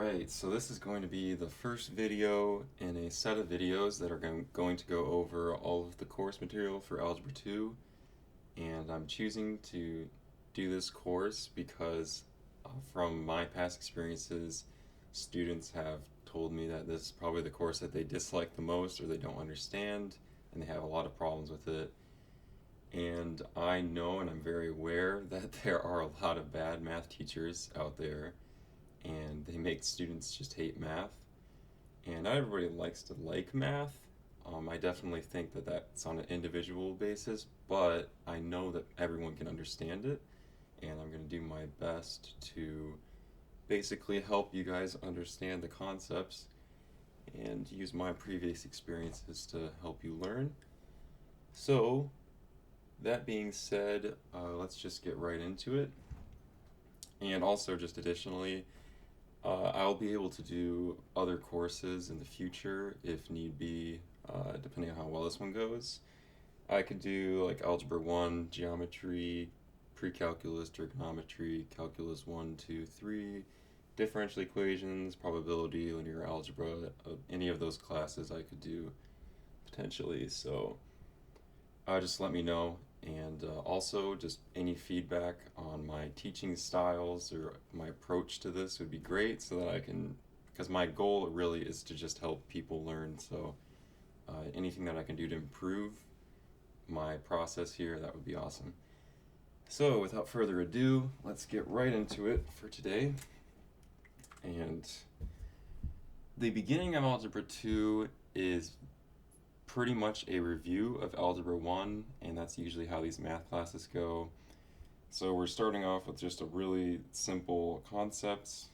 Alright, so this is going to be the first video in a set of videos that are going to go over all of the course material for Algebra 2, and I'm choosing to do this course because from my past experiences, students have told me that this is probably the course that they dislike the most or they don't understand, and they have a lot of problems with it. And I know and I'm very aware that there are a lot of bad math teachers out there and they make students just hate math. And not everybody likes to like math. I definitely think that that's on an individual basis, but I know that everyone can understand it, and I'm going to do my best to basically help you guys understand the concepts and use my previous experiences to help you learn. So, that being said, let's just get right into it. And also, just additionally, I'll be able to do other courses in the future if need be, depending on how well this one goes. I could do like Algebra 1, Geometry, Pre-Calculus, Trigonometry, Calculus 1, 2, 3, Differential Equations, Probability, Linear Algebra, any of those classes I could do potentially. So just let me know. And also, just any feedback on my teaching styles or my approach to this would be great so that I can, because my goal really is to just help people learn. So, anything that I can do to improve my process here, that would be awesome. So, without further ado, let's get right into it for today. And the beginning of Algebra 2 is pretty much a review of Algebra 1, and that's usually how these math classes go. So we're starting off with just a really simple concept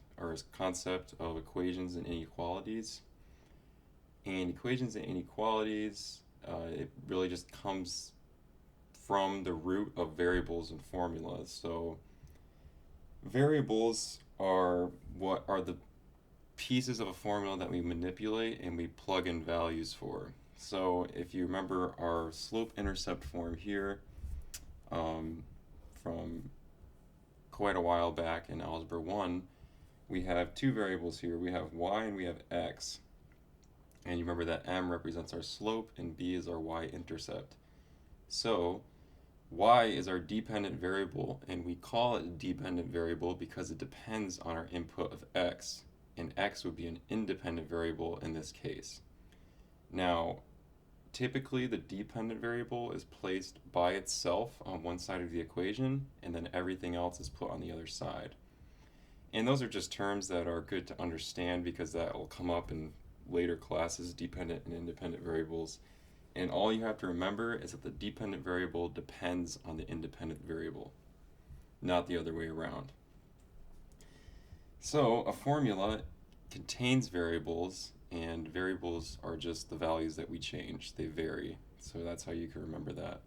of equations and inequalities. And equations and inequalities, it really just comes from the root of variables and formulas. So variables are what are the pieces of a formula that we manipulate and we plug in values for. So if you remember our slope-intercept form here from quite a while back in Algebra 1, we have two variables here. We have y and we have x. And you remember that m represents our slope and b is our y-intercept. So y is our dependent variable, and we call it a dependent variable because it depends on our input of x, and x would be an independent variable in this case. Now, typically the dependent variable is placed by itself on one side of the equation, and then everything else is put on the other side. And those are just terms that are good to understand because that will come up in later classes, dependent and independent variables. And all you have to remember is that the dependent variable depends on the independent variable, not the other way around. So a formula contains variables, and variables are just the values that we change. They vary. So that's how you can remember that.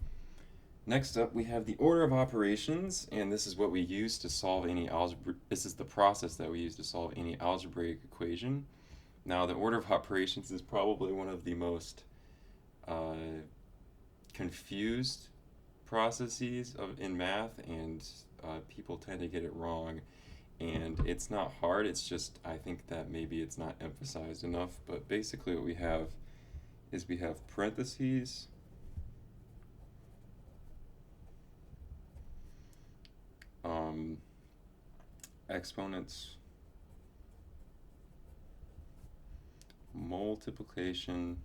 Next up, we have the order of operations, and this is what we use to solve any this is the process that we use to solve any algebraic equation. Now, the order of operations is probably one of the most confused processes in math, and people tend to get it wrong. And it's not hard, it's just I think that maybe it's not emphasized enough. But basically what we have is we have parentheses, exponents, multiplication,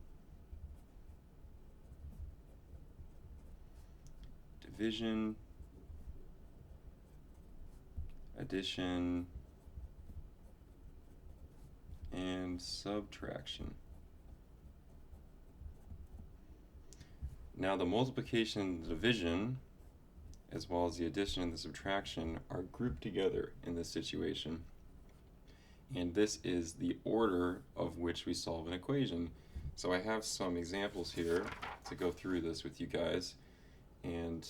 division, addition, and subtraction. Now the multiplication and the division, as well as the addition and the subtraction, are grouped together in this situation. And this is the order of which we solve an equation. So I have some examples here to go through this with you guys. And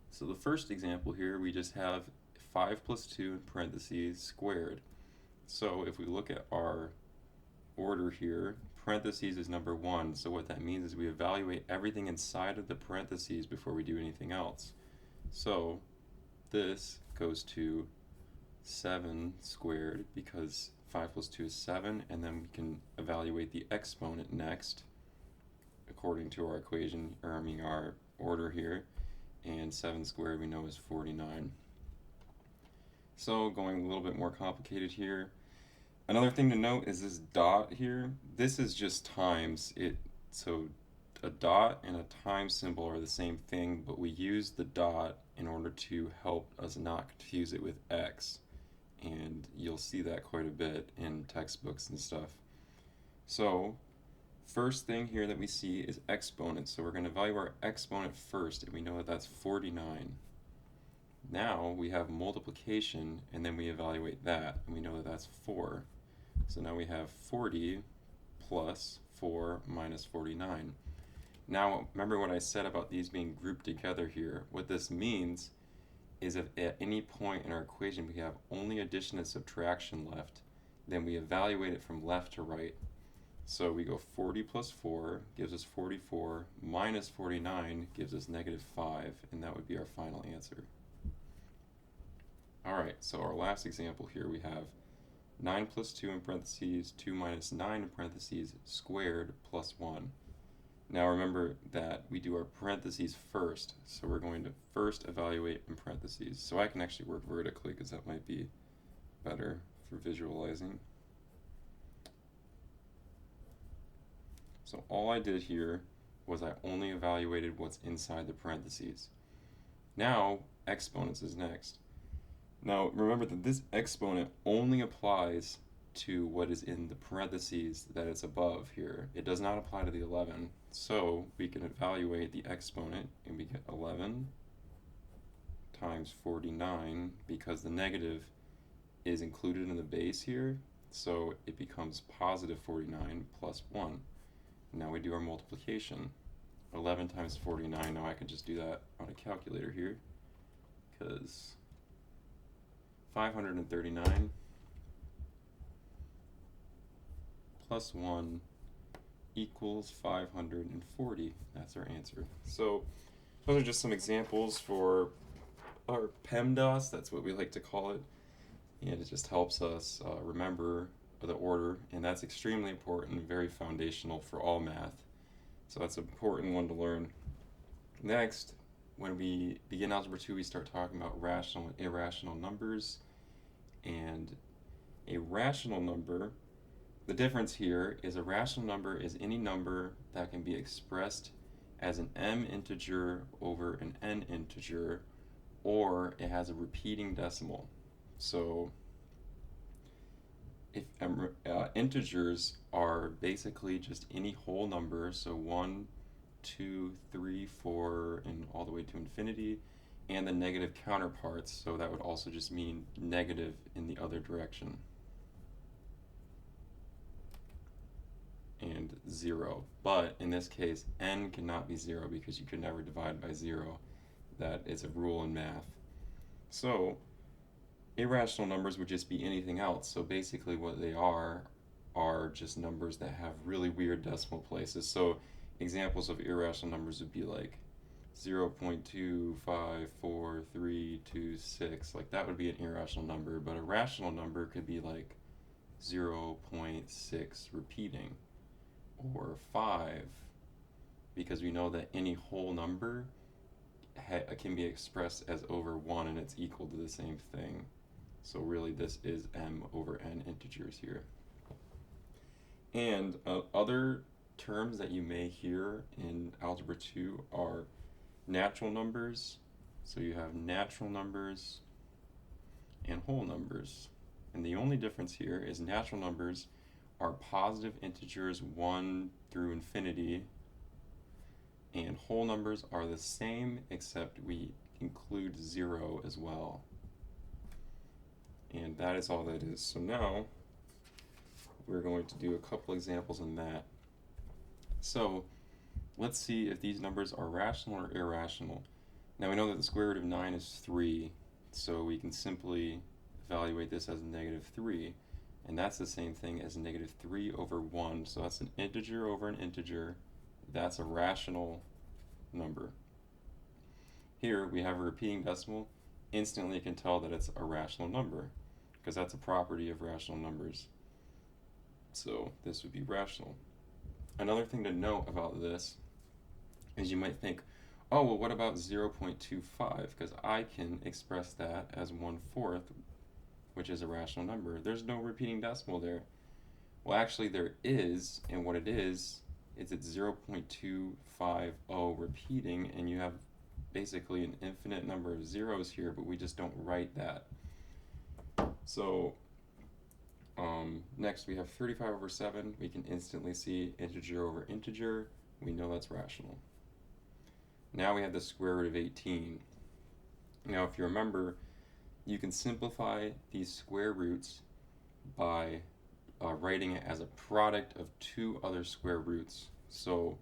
so the first example here, we just have 5 plus 2 in parentheses squared. So if we look at our order here, parentheses is number 1. So what that means is we evaluate everything inside of the parentheses before we do anything else. So this goes to 7 squared, because 5 plus 2 is 7, and then we can evaluate the exponent next according to our equation, or I mean our order here, and 7 squared we know is 49. So going a little bit more complicated here. Another thing to note is this dot here. This is just times. So a dot and a times symbol are the same thing, but we use the dot in order to help us not confuse it with x. And you'll see that quite a bit in textbooks and stuff. So first thing here that we see is exponents. So we're going to value our exponent first, and we know that that's 49. Now we have multiplication, and then we evaluate that, and we know that that's 4. So now we have 40 plus 4 minus 49. Now remember what I said about these being grouped together here. What this means is if at any point in our equation we have only addition and subtraction left, then we evaluate it from left to right. So we go 40 plus 4 gives us 44, minus 49 gives us negative 5, and that would be our final answer. Alright, so our last example here we have 9 plus 2 in parentheses, 2 minus 9 in parentheses, squared plus 1. Now remember that we do our parentheses first, so we're going to first evaluate in parentheses. So I can actually work vertically because that might be better for visualizing. So all I did here was I only evaluated what's inside the parentheses. Now exponents is next. Now remember that this exponent only applies to what is in the parentheses that it's above here. It does not apply to the 11. So we can evaluate the exponent, and we get 11 times 49, because the negative is included in the base here, so it becomes positive 49 plus 1. Now we do our multiplication. 11 times 49, now I can just do that on a calculator here, because 539 plus 1 equals 540. That's our answer. So those are just some examples for our PEMDAS, that's what we like to call it, and it just helps us remember the order, and that's extremely important, very foundational for all math. So that's an important one to learn. Next, when we begin Algebra 2, we start talking about rational and irrational numbers. And a rational number, the difference here is a rational number is any number that can be expressed as an m integer over an n integer, or it has a repeating decimal. So if integers are basically just any whole number, so 1, 2, 3, 4, and all the way to infinity, and the negative counterparts, so that would also just mean negative in the other direction. And 0. But in this case, n cannot be 0 because you can never divide by 0. That is a rule in math. So irrational numbers would just be anything else. So basically what they are just numbers that have really weird decimal places. So examples of irrational numbers would be like 0.2543226. Like that would be an irrational number, but a rational number could be like 0.6 repeating, or 5, because we know that any whole number can be expressed as over 1 and it's equal to the same thing. So really this is m over n integers here. And other terms that you may hear in Algebra 2 are natural numbers. So you have natural numbers and whole numbers. And the only difference here is natural numbers are positive integers 1 through infinity, and whole numbers are the same except we include 0 as well. And that is all that is. So now we're going to do a couple examples on that. So let's see if these numbers are rational or irrational. Now we know that the square root of 9 is 3, so we can simply evaluate this as negative 3. And that's the same thing as negative 3 over 1. So that's an integer over an integer. That's a rational number. Here we have a repeating decimal. Instantly you can tell that it's a rational number. because that's a property of rational numbers. So this would be rational. Another thing to note about this is you might think, oh, well, what about 0.25? Because I can express that as 1/4, which is a rational number. There's no repeating decimal there. Well, actually, there is, and what it is it's 0.250 repeating, and you have basically an infinite number of zeros here, but we just don't write that. So next we have 35/7. We can instantly see integer over integer. We know that's rational. Now we have the square root of 18. Now if you remember, you can simplify these square roots by writing it as a product of two other square roots. So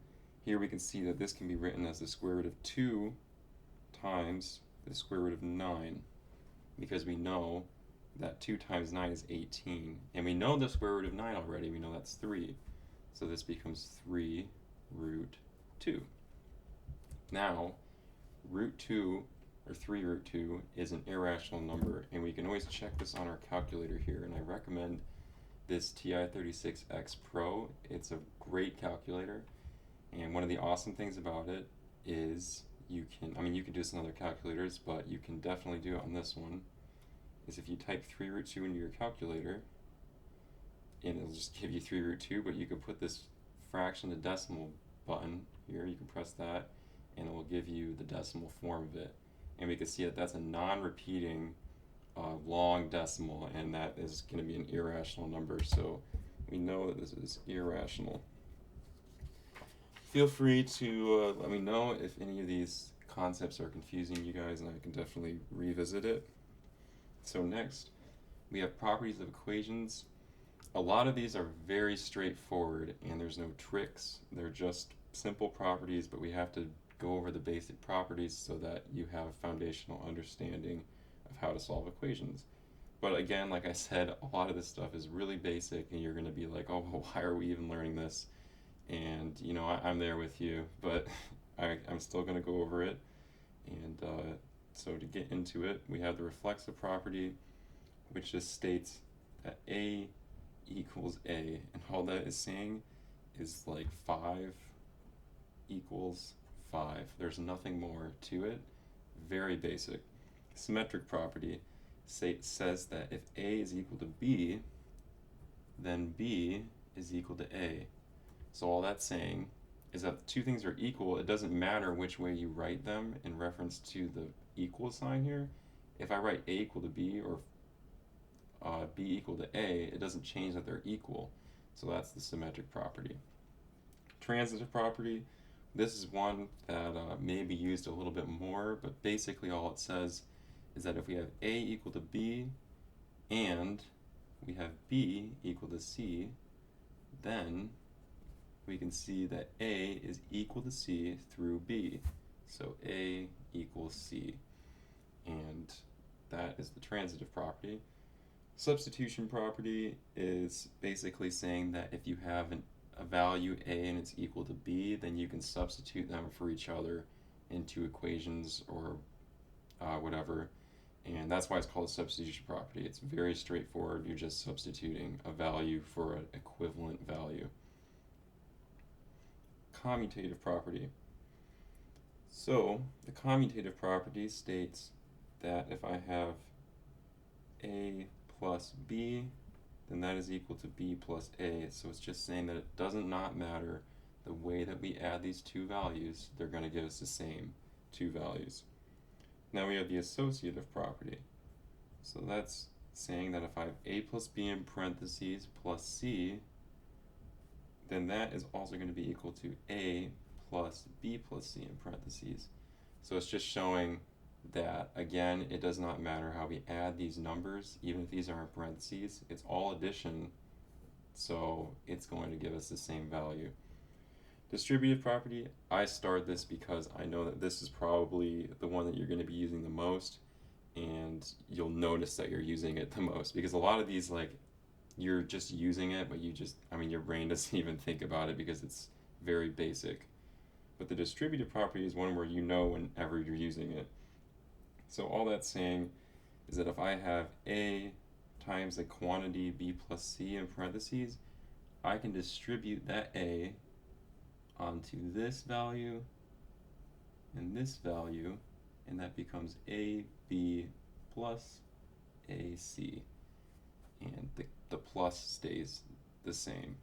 here we can see that this can be written as the square root of 2 times the square root of 9, because we know that 2 times 9 is 18, and we know the square root of 9 already. We know that's 3, so this becomes 3 root 2. Now root 2 or 3 root 2 is an irrational number, and we can always check this on our calculator here, and I recommend this TI-36X Pro. It's a great calculator, and one of the awesome things about it is you can do this on other calculators, but you can definitely do it on this one, is if you type 3 root 2 into your calculator, and it'll just give you 3 root 2, but you can put this fraction to decimal button here, you can press that, and it will give you the decimal form of it. And we can see that that's a non-repeating long decimal, and that is going to be an irrational number, so we know that this is irrational. Feel free to let me know if any of these concepts are confusing you guys, and I can definitely revisit it. So next, we have properties of equations. A lot of these are very straightforward, and there's no tricks. They're just simple properties, but we have to go over the basic properties so that you have foundational understanding of how to solve equations. But again, like I said, a lot of this stuff is really basic, and you're going to be like, oh, well, why are we even learning this? And you know, I'm there with you, but I'm still going to go over it. And so to get into it, we have the reflexive property, which just states that A equals A, and all that is saying is like 5 equals 5. There's nothing more to it. Very basic. Symmetric property says that if A is equal to B, then B is equal to A. So all that's saying is that two things are equal. It doesn't matter which way you write them in reference to the equal sign here. If I write A equal to B or B equal to A, it doesn't change that they're equal. So that's the symmetric property. Transitive property, this is one that may be used a little bit more, but basically all it says is that if we have A equal to B and we have B equal to C, then we can see that A is equal to C through B. So A equals C, and that is the transitive property. Substitution property is basically saying that if you have a value A and it's equal to B, then you can substitute them for each other into equations or whatever, and that's why it's called a substitution property. It's very straightforward. You're just substituting a value for an equivalent value. Commutative property. So the commutative property states that if I have A plus B, then that is equal to B plus A. So it's just saying that it doesn't not matter the way that we add these two values, they're going to give us the same two values. Now we have the associative property. So that's saying that if I have A plus B in parentheses plus C, then that is also going to be equal to A plus B plus C in parentheses. So it's just showing that, again, it does not matter how we add these numbers, even if these are in parentheses, it's all addition, so it's going to give us the same value. Distributive property, I start this because I know that this is probably the one that you're going to be using the most, and you'll notice that you're using it the most, because a lot of these, like, you're just using it, but your brain doesn't even think about it because it's very basic. But the distributive property is one where you know whenever you're using it. So all that's saying is that if I have A times the quantity b plus c in parentheses, I can distribute that a onto this value and this value, and that becomes ab plus ac, and the plus stays the same.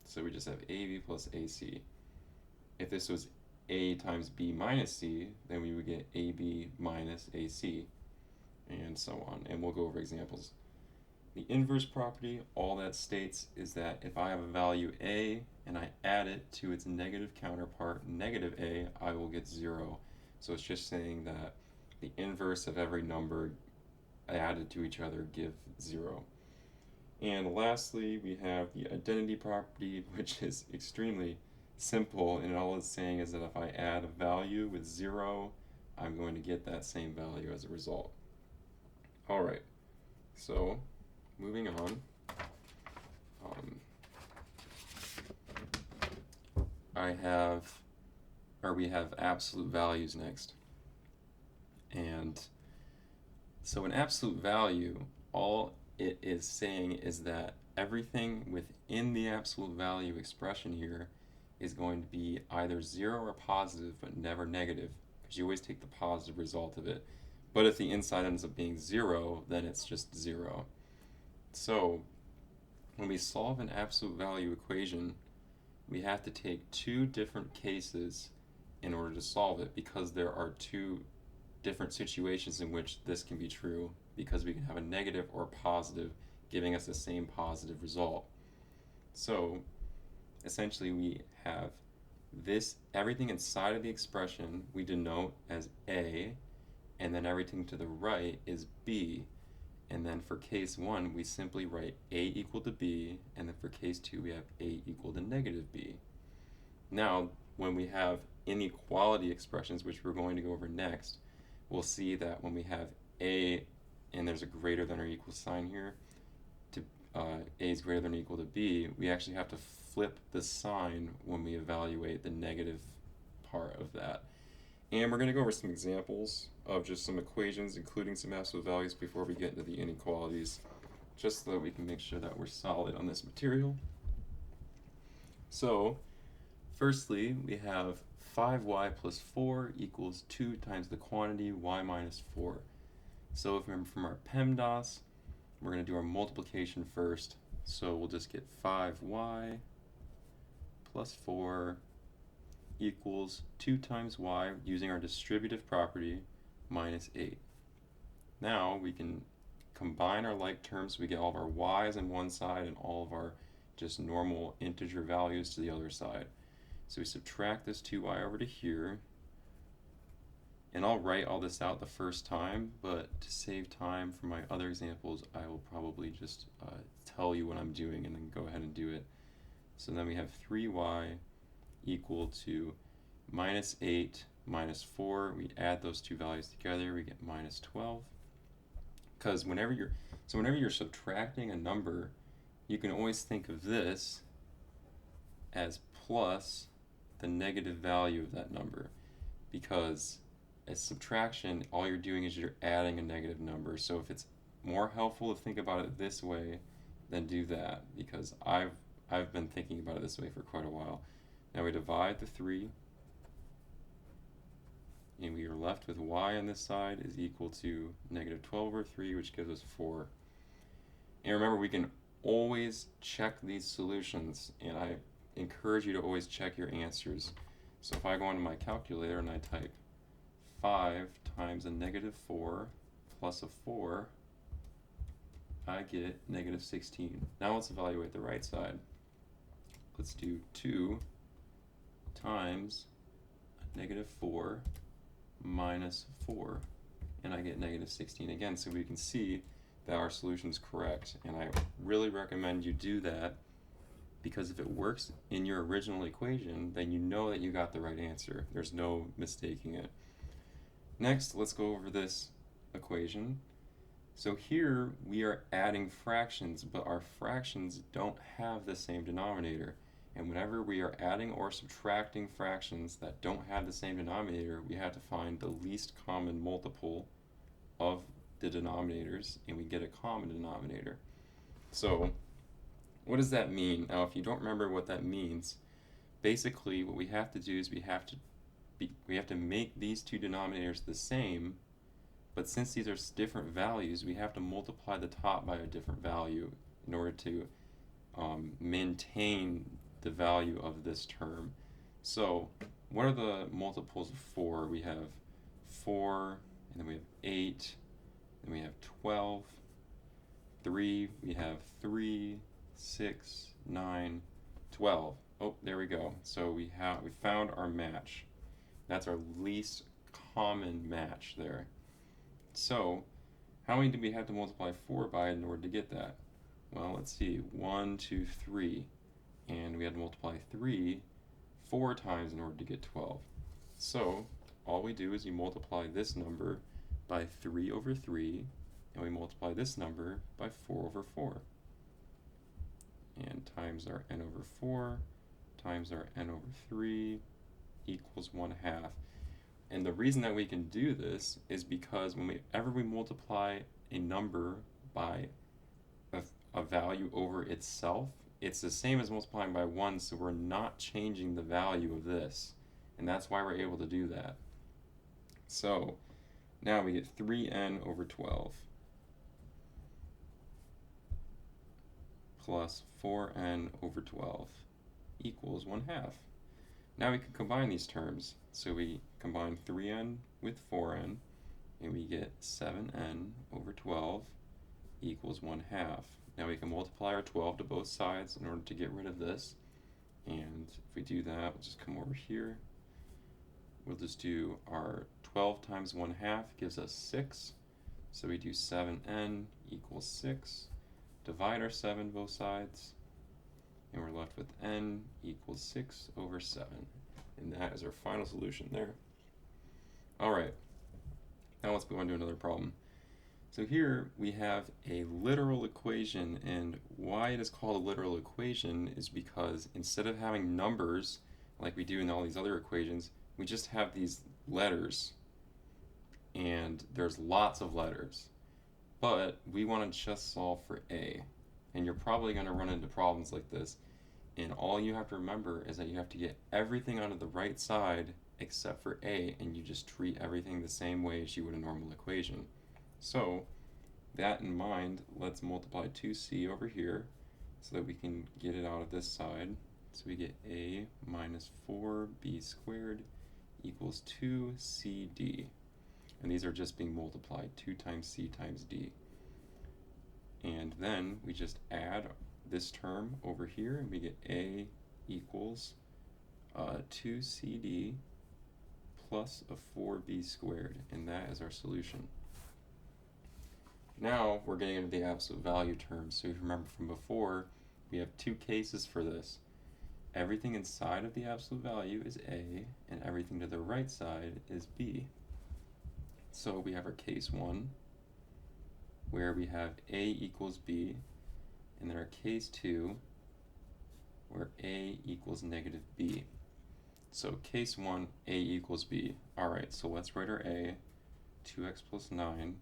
So we just have ab plus ac. If this was a times b minus c, then we would get ab minus ac, and so on. And we'll go over examples. The inverse property, all that states is that if I have a value a and I add it to its negative counterpart, negative a, I will get 0. So it's just saying that the inverse of every number added to each other give 0. And lastly, we have the identity property, which is extremely simple, and all it's saying is that if I add a value with 0, I'm going to get that same value as a result. Alright, so moving on. We have absolute values next. And so an absolute value, all it is saying is that everything within the absolute value expression here is going to be either 0 or positive, but never negative, because you always take the positive result of it. But if the inside ends up being 0, then it's just 0. So when we solve an absolute value equation, we have to take two different cases in order to solve it, because there are two different situations in which this can be true, because we can have a negative or positive giving us the same positive result. So essentially we have this, everything inside of the expression we denote as a, and then everything to the right is b. And then for case 1, we simply write a equal to b, and then for case 2, we have a equal to negative b. Now, when we have inequality expressions, which we're going to go over next, we'll see that when we have a and there's a greater than or equal sign here, to a is greater than or equal to b, we actually have to flip the sign when we evaluate the negative part of that. And we're going to go over some examples of just some equations, including some absolute values, before we get into the inequalities, just so that we can make sure that we're solid on this material. So, firstly, we have 5y plus 4 equals 2 times the quantity y minus 4. So if we remember from our PEMDAS, we're going to do our multiplication first. So we'll just get 5y plus 4 equals 2 times y, using our distributive property, minus 8. Now we can combine our like terms, so we get all of our y's on one side and all of our just normal integer values to the other side. So we subtract this 2y over to here, and I'll write all this out the first time, but to save time for my other examples, I will probably just tell you what I'm doing and then go ahead and do it. So then we have 3y equal to minus 8 minus 4. We add those two values together, we get minus 12. Because whenever you're subtracting a number, you can always think of this as plus the negative value of that number, because as subtraction, all you're doing is you're adding a negative number. So if it's more helpful to think about it this way, then do that, because I've been thinking about it this way for quite a while. Now we divide the 3, and we are left with y on this side is equal to negative 12 over 3, which gives us 4. And remember, we can always check these solutions, and I encourage you to always check your answers. So if I go onto my calculator and I type 5 times a negative 4 plus a 4, I get negative 16. Now let's evaluate the right side. Let's do 2 times negative 4 minus 4, and I get negative 16 again. So we can see that our solution is correct, and I really recommend you do that, because if it works in your original equation, then you know that you got the right answer. There's no mistaking it. Next, let's go over this equation. So here we are adding fractions, but our fractions don't have the same denominator. And whenever we are adding or subtracting fractions that don't have the same denominator, we have to find the least common multiple of the denominators and we get a common denominator. So what does that mean? Now, if you don't remember what that means, basically what we have to do is we have to make these two denominators the same, but since these are different values, we have to multiply the top by a different value in order to maintain the value of this term. So what are the multiples of 4? We have 4, and then we have 8, then we have 12, 3, we have 3, 6, 9, 12. Oh, there we go. So we found our match. That's our least common match there. So how many do we have to multiply 4 by in order to get that? Well, let's see. 1, 2, 3. And we had to multiply 3 4 times in order to get 12. So all we do is we multiply this number by 3 over 3, and we multiply this number by 4 over 4. And times our n over 4 times our n over 3 equals 1/2. And the reason that we can do this is because whenever we multiply a number by a value over itself, it's the same as multiplying by 1, so we're not changing the value of this. And that's why we're able to do that. So now we get 3n over 12 plus 4n over 12 equals 1/2. Now we can combine these terms. So we combine 3n with 4n, and we get 7n over 12 equals 1/2. Now we can multiply our 12 to both sides in order to get rid of this. And if we do that, we'll just come over here. We'll just do our 12 times 1/2 gives us 6. So we do 7n equals 6. Divide our 7 both sides, and we're left with n equals 6 over 7. And that is our final solution there. Alright, now let's go on to another problem. So here we have a literal equation, and why it is called a literal equation is because instead of having numbers like we do in all these other equations, we just have these letters, and there's lots of letters. But we want to just solve for a, and you're probably going to run into problems like this, and all you have to remember is that you have to get everything onto the right side except for a, and you just treat everything the same way as you would a normal equation. So that in mind, let's multiply 2c over here so that we can get it out of this side. So we get a minus 4b squared equals 2cd. And these are just being multiplied, 2 times c times d. And then we just add this term over here, and we get a equals 2cd plus a 4b squared, and that is our solution. Now we're getting into the absolute value terms. So if you remember from before, we have two cases for this. Everything inside of the absolute value is a, and everything to the right side is b. So we have our case 1, where we have a equals b, and then our case 2, where a equals negative b. So case 1, a equals b. Alright, so let's write our a, 2x plus 9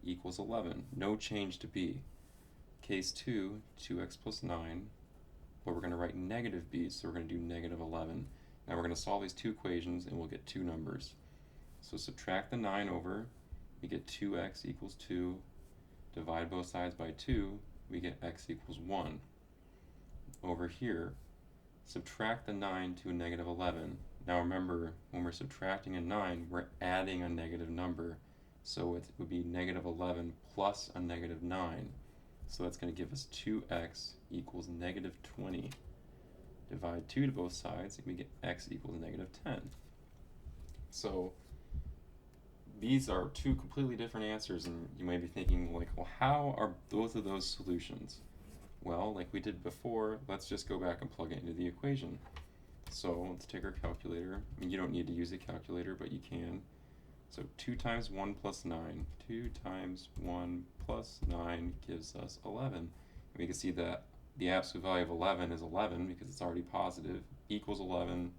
equals 11. No change to b. Case 2, 2x plus 9, but we're going to write negative b, so we're going to do negative 11. Now we're going to solve these two equations, and we'll get two numbers. So subtract the 9 over, we get 2x equals 2. Divide both sides by 2, we get x equals 1. Over here, subtract the 9 to a negative 11. Now remember, when we're subtracting a 9, we're adding a negative number. So it would be negative 11 plus a negative 9. So that's going to give us 2x equals negative 20. Divide 2 to both sides, and we get x equals negative 10. So these are two completely different answers, and you may be thinking, like, well, how are both of those solutions? Well, like we did before, let's just go back and plug it into the equation. So let's take our calculator. I mean, you don't need to use a calculator, but you can. So 2 times 1 plus 9. 2 times 1 plus 9 gives us 11. And we can see that the absolute value of 11 is 11 because it's already positive, equals 11.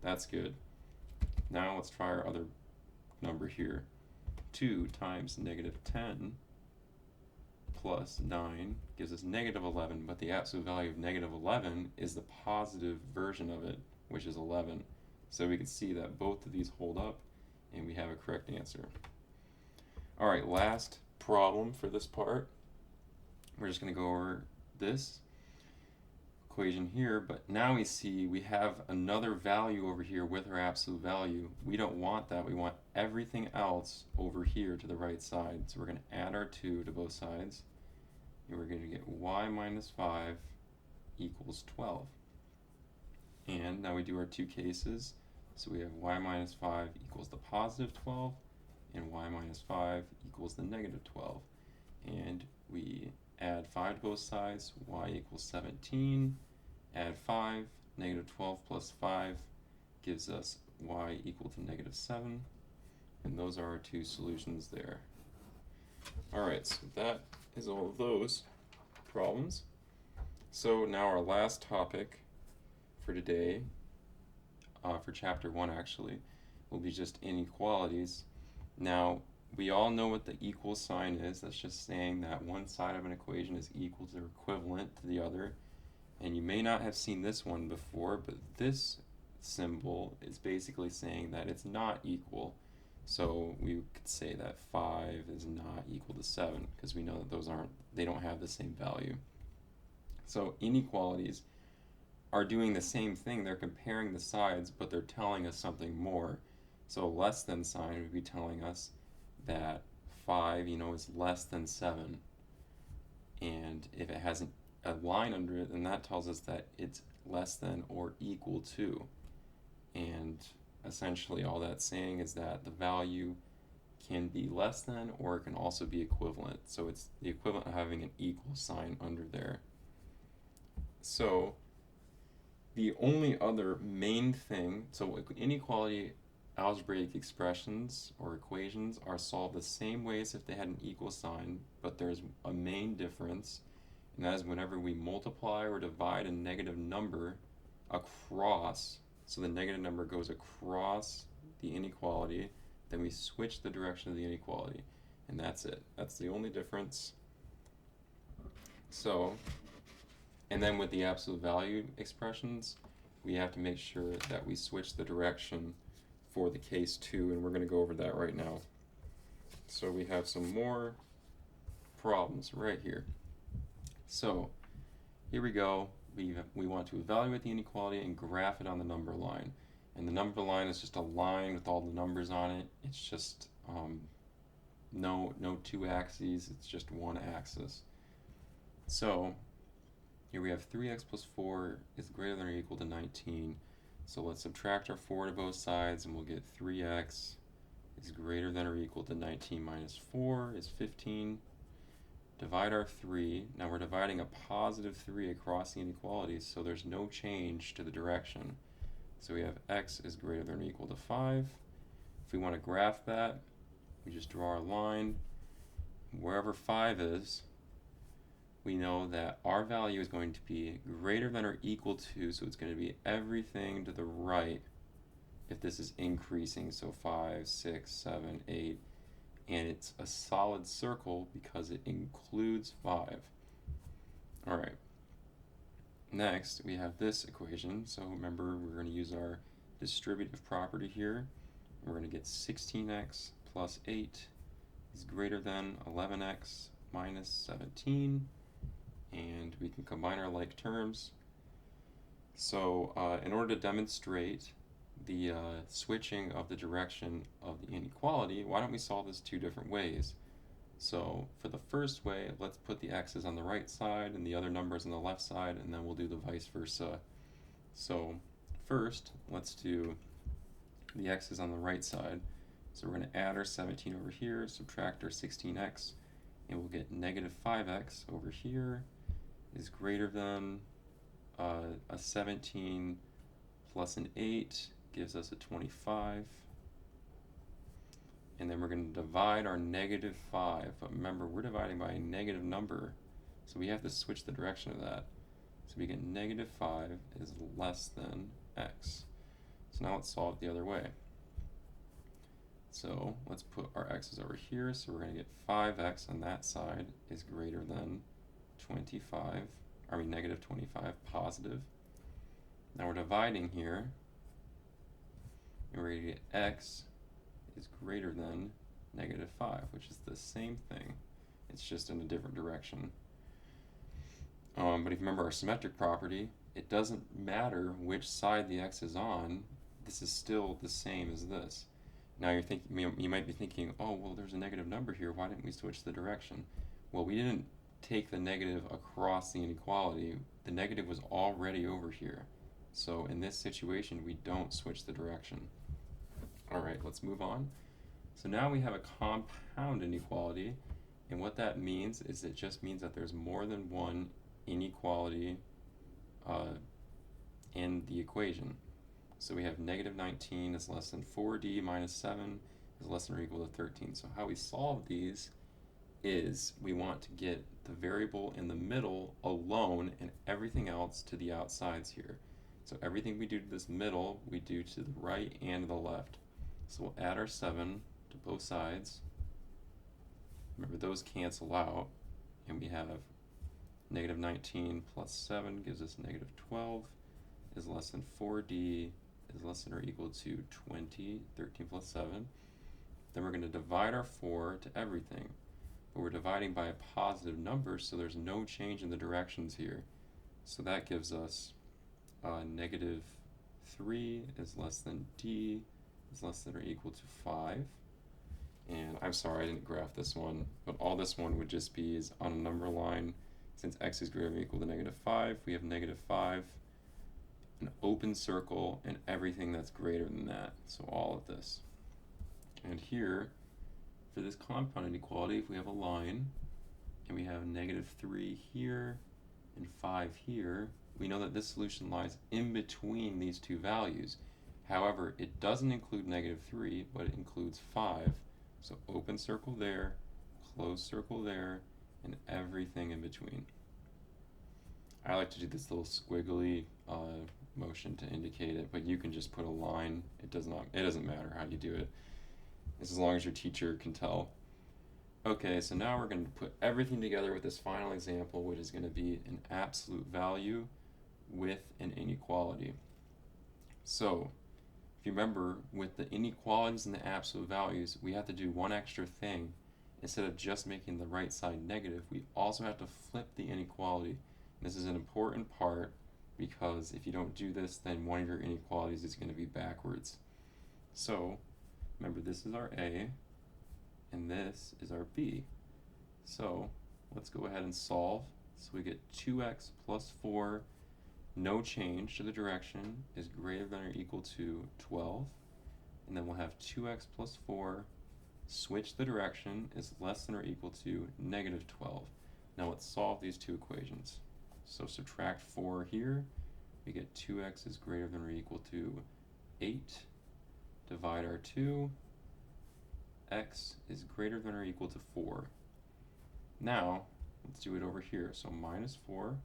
That's good. Now let's try our other number here. 2 times negative 10 plus 9 gives us negative 11, but the absolute value of negative 11 is the positive version of it, which is 11. So we can see that both of these hold up, and we have a correct answer. All right, last problem for this part. We're just going to go over this equation here, but now we see we have another value over here with our absolute value. We don't want that. We want everything else over here to the right side. So we're going to add our 2 to both sides, and we're going to get y minus 5 equals 12. And now we do our two cases. So we have y minus 5 equals the positive 12, and y minus 5 equals the negative 12. And we add 5 to both sides, y equals 17, add 5, negative 12 plus 5 gives us y equal to negative 7, and those are our two solutions there. Alright, so that is all of those problems. So now our last topic for today, for chapter 1 actually, will be just inequalities. Now, we all know what the equal sign is. That's just saying that one side of an equation is equal to or equivalent to the other. And you may not have seen this one before, but this symbol is basically saying that it's not equal. So we could say that 5 is not equal to 7, because we know that they don't have the same value. So inequalities are doing the same thing. They're comparing the sides, but they're telling us something more. So less than sign would be telling us that 5, is less than 7. And if it has a line under it, then that tells us that it's less than or equal to. And essentially all that's saying is that the value can be less than, or it can also be equivalent. So it's the equivalent of having an equal sign under there. So the only other main thing, so inequality algebraic expressions or equations are solved the same way as if they had an equal sign, but there's a main difference, and that is whenever we multiply or divide a negative number across, so the negative number goes across the inequality, then we switch the direction of the inequality, and that's it. That's the only difference. So, and then with the absolute value expressions, we have to make sure that we switch the direction for the case 2, and we're going to go over that right now. So we have some more problems right here. So here we go. We want to evaluate the inequality and graph it on the number line. And the number line is just a line with all the numbers on it. It's just no two axes, it's just one axis. So here we have 3x plus 4 is greater than or equal to 19. So let's subtract our 4 to both sides, and we'll get 3x is greater than or equal to 19 minus 4 is 15. Divide our 3. Now we're dividing a positive 3 across the inequalities, so there's no change to the direction. So we have x is greater than or equal to 5. If we want to graph that, we just draw our line. Wherever 5 is, we know that our value is going to be greater than or equal to, so it's going to be everything to the right if this is increasing, so 5, 6, 7, 8, and it's a solid circle because it includes 5. Alright, next we have this equation. So remember, we're going to use our distributive property here. We're going to get 16x plus 8 is greater than 11x minus 17. And we can combine our like terms. So in order to demonstrate the switching of the direction of the inequality, why don't we solve this two different ways? So for the first way, let's put the x's on the right side and the other numbers on the left side, and then we'll do the vice versa. So first, let's do the x's on the right side. So we're going to add our 17 over here, subtract our 16x, and we'll get negative 5x over here is greater than a 17 plus an 8 gives us a 25. And then we're going to divide our negative 5. But remember, we're dividing by a negative number, so we have to switch the direction of that. So we get negative 5 is less than x. So now let's solve it the other way. So let's put our x's over here. So we're going to get 5x on that side is greater than 25 positive. Now we're dividing here, and we're going to get x is greater than -5, which is the same thing. It's just in a different direction. But if you remember our symmetric property, it doesn't matter which side the x is on. This is still the same as this. Now you might be thinking, oh, well, there's a negative number here. Why didn't we switch the direction? Well, we didn't take the negative across the inequality. The negative was already over here. So in this situation, we don't switch the direction. All right, let's move on. So now we have a compound inequality, and what that means is it just means that there's more than one inequality in the equation. So we have -19 is less than 4d minus 7 is less than or equal to 13. So how we solve these is we want to get the variable in the middle alone and everything else to the outsides here. So everything we do to this middle, we do to the right and the left. So we'll add our 7 to both sides. Remember, those cancel out, and we have -19 plus 7 gives us -12 is less than 4d is less than or equal to 20, 13 plus 7. Then we're going to divide our 4 to everything. But we're dividing by a positive number, so there's no change in the directions here. So that gives us -3 is less than d is less than or equal to 5. And I'm sorry I didn't graph this one, but all this one would just be is on a number line. Since x is greater than or equal to -5, we have -5, an open circle, and everything that's greater than that. So all of this. And here, for this compound inequality, if we have a line, and we have -3 here, and 5 here, we know that this solution lies in between these two values. However, it doesn't include -3, but it includes 5. So open circle there, closed circle there, and everything in between. I like to do this little squiggly motion to indicate it, but you can just put a line. It doesn't matter how you do it, as long as your teacher can tell. Okay, so now we're going to put everything together with this final example, which is going to be an absolute value with an inequality. So if you remember, with the inequalities and the absolute values, we have to do one extra thing. Instead of just making the right side negative, we also have to flip the inequality. This is an important part, because if you don't do this, then one of your inequalities is going to be backwards. So remember, this is our A, and this is our B. So let's go ahead and solve. So we get 2x plus 4, no change to the direction, is greater than or equal to 12. And then we'll have 2x plus 4, switch the direction, is less than or equal to -12. Now let's solve these two equations. So subtract 4 here, we get 2x is greater than or equal to 8. Divide our 2, x is greater than or equal to 4. Now, let's do it over here. So -4,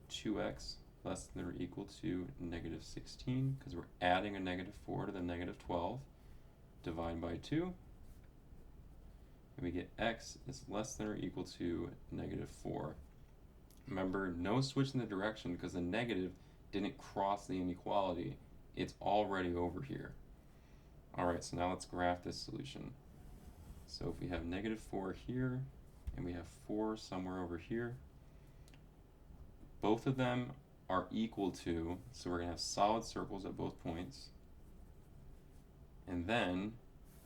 2x less than or equal to -16, because we're adding a -4 to the -12. Divide by 2, and we get x is less than or equal to -4. Remember, no switch in the direction, because the negative didn't cross the inequality. It's already over here. Alright, so now let's graph this solution. So if we have -4 here, and we have 4 somewhere over here, both of them are equal to, so we're going to have solid circles at both points. And then,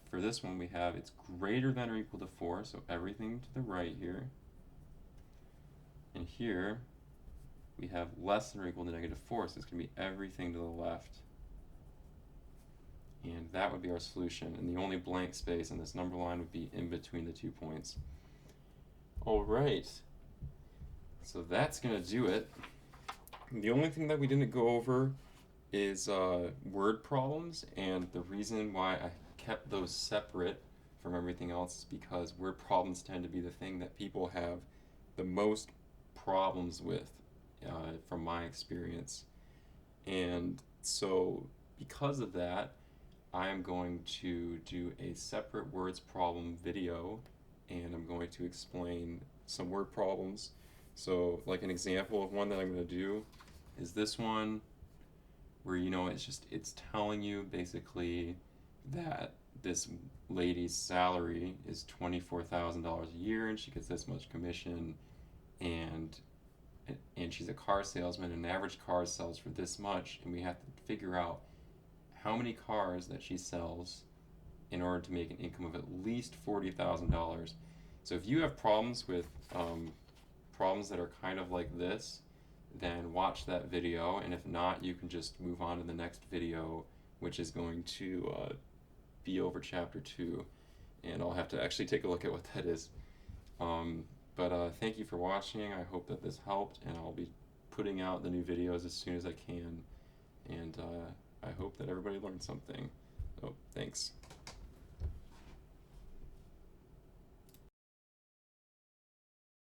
for this one, we have it's greater than or equal to 4, so everything to the right here. And here, we have less than or equal to -4, so it's going to be everything to the left. And that would be our solution, and the only blank space in this number line would be in between the 2 points. Alright, so that's going to do it. The only thing that we didn't go over is word problems, and the reason why I kept those separate from everything else is because word problems tend to be the thing that people have the most problems with, from my experience. And so because of that, I am going to do a separate words problem video, and I'm going to explain some word problems. So like an example of one that I'm going to do is this one where it's telling you basically that this lady's salary is $24,000 a year and she gets this much commission, and she's a car salesman, and an average car sells for this much, and we have to figure out how many cars that she sells in order to make an income of at least $40,000. So if you have problems with problems that are kind of like this, then watch that video, and if not, you can just move on to the next video, which is going to be over chapter 2, and I'll have to actually take a look at what that is. But thank you for watching. I hope that this helped, and I'll be putting out the new videos as soon as I can, and I hope that everybody learned something. Oh, thanks.